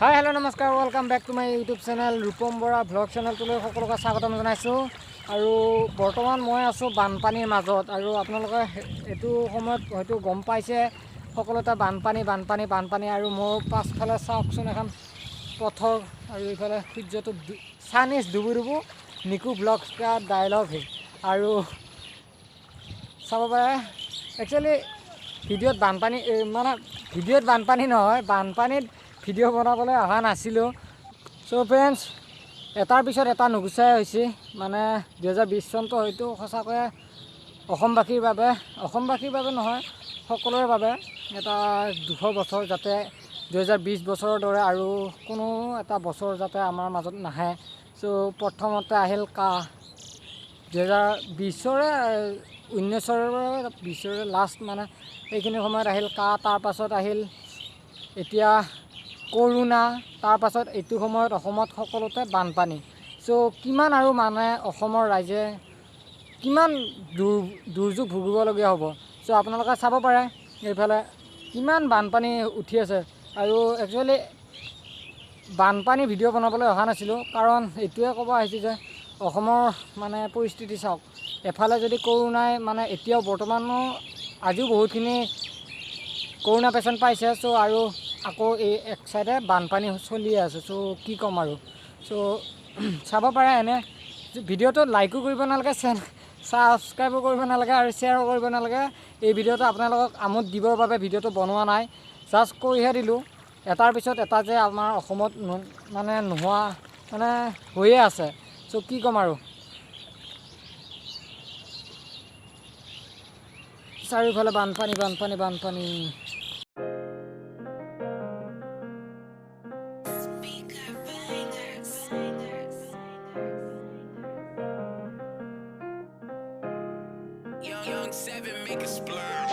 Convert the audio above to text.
হাই hello' নমস্কাৰ welcome back to my YouTube channel Rupam Bora vlog চেনেলটোলৈ সকলোকে স্বাগতম জনাইছোঁ। আৰু বৰ্তমান মই আছোঁ বানপানীৰ মাজত। আৰু আপোনালোকে এইটো সময়ত হয়তো গম পাইছে সকলোতে বানপানী আৰু মোৰ পাছফালে চাওকচোন এখন পথৰ আৰু এইফালে সূৰ্যটো চানিজ ডুবু নিকু ব্লগছ কা ডাইলগ হে। আৰু চাব পাৰে একচুৱেলি ভিডিঅ'ত বানপানী নহয়, বানপানীত ভিডিঅ' বনাবলৈ অহা নাছিলোঁ। চ' ফ্ৰেণ্ডছ, এটাৰ পিছত এটা নুগুচাই হৈছে। মানে 2020 চনটো হয়তো সঁচাকৈয়ে অসমবাসীৰ বাবে নহয়, সকলোৰে বাবে এটা দুখৰ বছৰ, যাতে 2020 বছৰৰ দৰে আৰু কোনো এটা বছৰ যাতে আমাৰ মাজত নাহে। চ' প্ৰথমতে আহিল 2019 লাষ্ট, মানে এইখিনি সময়ত আহিল তাৰ পাছত আহিল এতিয়া কৰোণা, তাৰ পাছত এইটো সময়ত অসমত সকলোতে বানপানী। চ' কিমান আৰু মানে অসমৰ ৰাইজে কিমান দুৰ্যোগ ভুগিবলগীয়া হ'ব। চ' আপোনালোকে চাব পাৰে এইফালে কিমান বানপানী উঠি আছে। আৰু একচুৱেলি বানপানী ভিডিঅ' বনাবলৈ অহা নাছিলোঁ, কাৰণ এইটোৱে ক'ব আহিছোঁ যে অসমৰ মানে পৰিস্থিতি চাওক। এফালে যদি কৰোণাই মানে এতিয়াও বৰ্তমানো আজিও বহুতখিনি কৰোণা পেচেণ্ট পাইছে। চ' আৰু আকৌ এই এক চাইডে বানপানী চলিয়ে আছে। চ' কি ক'ম আৰু। চ' চাব পাৰে এনে ভিডিঅ'টো লাইকো কৰিব নালাগে, ছাবস্ক্ৰাইবো কৰিব নালাগে আৰু শ্বেয়াৰো কৰিব নালাগে। এই ভিডিঅ'টো আপোনালোকক আমোদ দিবৰ বাবে ভিডিঅ'টো বনোৱা নাই, জাষ্ট কৈহে দিলোঁ। এটাৰ পিছত এটা যে আমাৰ অসমত মানে নোহোৱা মানে হৈয়ে আছে। চ' কি ক'ম আৰু। চাৰিওফালে বানপানী। Young 7 make a splurge.